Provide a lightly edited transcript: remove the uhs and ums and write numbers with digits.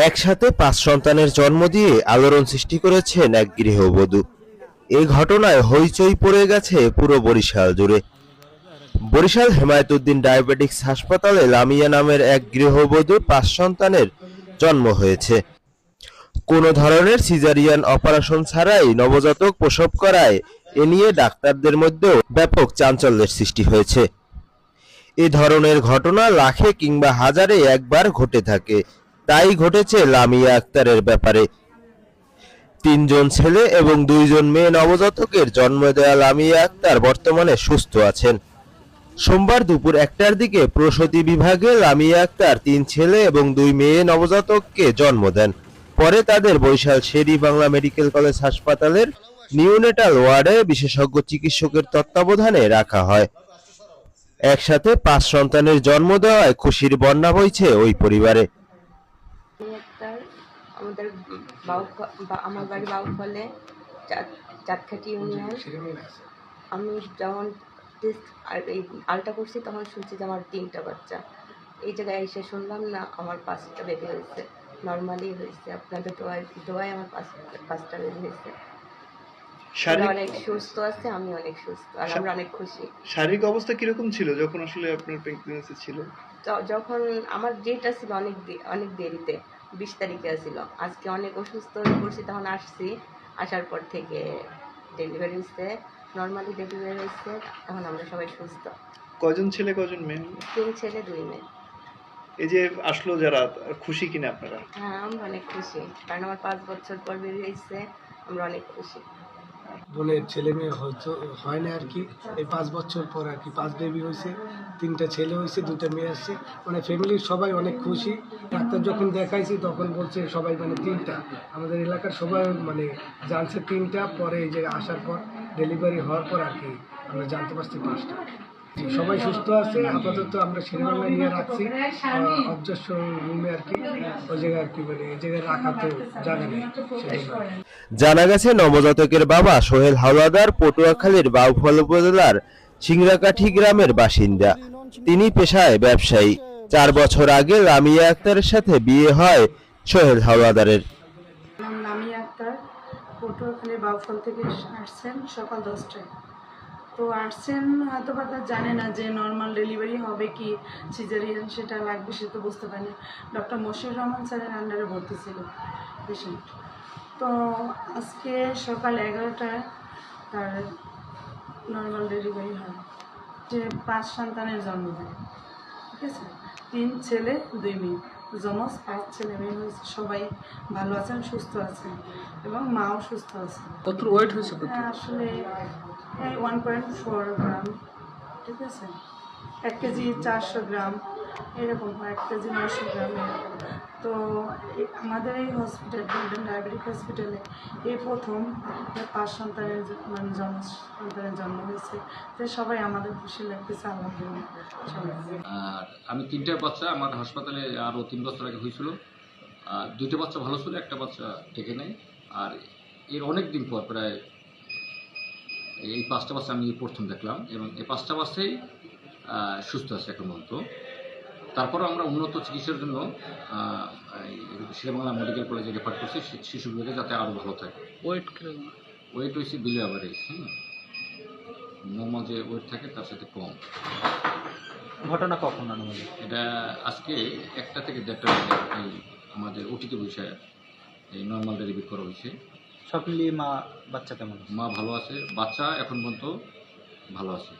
একসাথে ৫ সন্তানের জন্ম দিয়ে আলোড়ন সৃষ্টি করেছেন এক গৃহবধূ। এই ঘটনায় হইচই পড়ে গেছে পুরো বরিশাল জুড়ে। বরিশাল হেমায়েতুদ্দিন ডায়াবেটিকস হাসপাতালে লামিয়া নামের এক গৃহবধূর ৫ সন্তানের জন্ম হয়েছে। কোনো ধরনের সিজারিয়ান অপারেশন ছাড়াই নবজাতক প্রসব করায় এ নিয়ে ডাক্তারদের মধ্যেও ব্যাপক চাঞ্চল্যের সৃষ্টি হয়েছে। এ ধরনের ঘটনা লাখে কিংবা হাজারে একবার ঘটে থাকে, তাই ঘটেছে লামিয়া আক্তারের ব্যাপারে। ৩ জন ছেলে এবং ২ জন মেয়ে নবজাতকের জন্ম দেওয়া লামিয়া আক্তার বর্তমানে সুস্থ আছেন। সোমবার দুপুর ১টার দিকে প্রসূতি বিভাগে লামিয়া আক্তার ৩ ছেলে এবং ২ মেয়ে নবজাতককে জন্ম দেন। পরে তাদের বরিশাল শের-ই-বাংলা মেডিকেল কলেজ হাসপাতালের নিওনেটাল ওয়ার্ডে বিশেষজ্ঞ চিকিৎসকের তত্ত্বাবধানে রাখা হয়। একসাথে ৫ সন্তানের জন্ম দেওয়ায় খুশির বন্যা বইছে ওই পরিবারে। আমাদের আমার বাড়ি বাউফলে চাঁদখাটি ইউনিয়ন। আমি যখন টেস্ট আর এই আলটা করছি তখন শুনছি যে আমার 3টা বাচ্চা। এই জায়গায় এসে শুনলাম না আমার 5টা বেবি হয়েছে, নর্মালি হয়েছে। আপনাদের দোয়ায় আমার 5টা বেবি হয়েছে। অনেক সুস্থ আছে, আমি অনেক সুস্থ আর আমরা অনেক খুশি। শারীরিক অবস্থা কিরকম ছিল যখন আসলে আপনার প্রেগন্যান্সি ছিল? যখন আমার ডেটটা ছিল অনেক দেরিতে, 20 তারিখে ছিল। আজকে অনেক অসুস্থ হয়ে পড়ছি, তখন আসছি, আসার পর থেকে ডেলিভারি হয়েছে, নর্মালি ডেলিভারি হয়েছে। এখন আমরা সবাই সুস্থ। কয়জন ছেলে কয়জন মেয়ে? 3 ছেলে 2 মেয়ে। এই যে আসলো যারা, খুশি কিনা আপনারা? হ্যাঁ, আমরা অনেক খুশি, কারণ আমার 5 বছর পর বেবি হয়েছে, আমরা অনেক খুশি। বোনের ছেলে মেয়ে হয়তো হয় না আর কি, এই 5 বছর পর আর কি 5 বেবি হয়েছে, 3টা ছেলে হয়েছে, 2টা মেয়ে আসছে। মানে ফ্যামিলির সবাই অনেক খুশি। ডাক্তার যখন দেখাইছি তখন বলছে সবাই মানে 3টা, আমাদের এলাকার সবাই মানে জানছে 3টা, পরে এই যে আসার পর ডেলিভারি হওয়ার পর আর কি আমরা জানতে পারছি 5টা। সবাই সুস্থ আছে আপাতত। আমরা শের-ই-বাংলা নিয়ে রাখছি অবজারভেশন রুমে আর কি, ওই জায়গায় আর কি মানে এই জায়গায় রাখা তো জায়গা নেই। জানা গেছে নবজাতকের বাবা সোহেল হাওলাদার পটুয়াখালীর বাউফল উপজেলার সিংড়াকাঠি গ্রামের বাসিন্দা। তিনি পেশায় ব্যবসায়ী। 4 বছর আগে লামিয়া আক্তারের সাথে বিয়ে হয় সোহেল হাওলাদারের। নাম লামিয়া আক্তার, পটুয়াখালী বাউফল থেকে আসছেন সকাল 10টায়। তো আসছেন হয়তো বা জানে না যে নর্মাল ডেলিভারি হবে কি সিজারিয়ান সেটা লাগবে, সে তো বুঝতে পারেনি। ডক্টর মশিউর রহমান স্যারের আন্ডারে ভর্তি ছিল পেশেন্ট। তো আজকে সকাল 11টায় তার নর্মাল ডেলিভারি হয়, যে 5 সন্তানের জন্ম দেয়। ঠিক আছে, 3 ছেলে 2 মেয়ে, যমজ 5 ছেলে মেয়ে হয়েছে। সবাই ভালো আছেন, সুস্থ আছেন এবং মাও সুস্থ আছে। কত ওয়েট হয়েছে? আসলে এই 1.4 গ্রাম। ঠিক আছে, 1 কেজি 400 গ্রাম এরকম হয়, 1 কেজি 900 গ্রাম এরকম। তো আমাদের এই হসপিটাল ডায়াবেটিক হসপিটালে এই প্রথম 5 সন্তানের মানে সন্তানের জন্ম হয়েছে, যে সবাই আমাদের খুশি লাগতেছে আলহামদুলিল্লাহ। আর আমি 3টা বাচ্চা আমার হাসপাতালে আরও 3 বছর আগে হয়েছিল। 2টা বাচ্চা ভালো ছিল, একটা বাচ্চা টেকে নেই। আর এর অনেক দিন পর প্রায় এই 5টা বাচ্চা আমি প্রথম দেখলাম, এবং এই 5টা বাচ্চাই সুস্থ আছে এখন পর্যন্ত। তারপরও আমরা উন্নত চিকিৎসার জন্য শের-ই-বাংলা মেডিকেল কলেজে রেফার করছি শিশু বিভাগে, যাতে আরও ভালো থাকে। ওয়েট হয়েছে বিলো অ্যাভারেজ। নর্মাল যে ওয়েট থাকে তার সাথে কম। ঘটনা কখন আনুমানিক? এটা আজকে 1টা থেকে 1:30টার মধ্যে এই আমাদের ওটিতে বিষয়ে এই নর্মাল ডেলিভারি করা হয়েছে। সব মিলিয়ে মা বাচ্চা কেমন? মা ভালো আছে, বাচ্চা এখন পর্যন্ত ভালো আছে।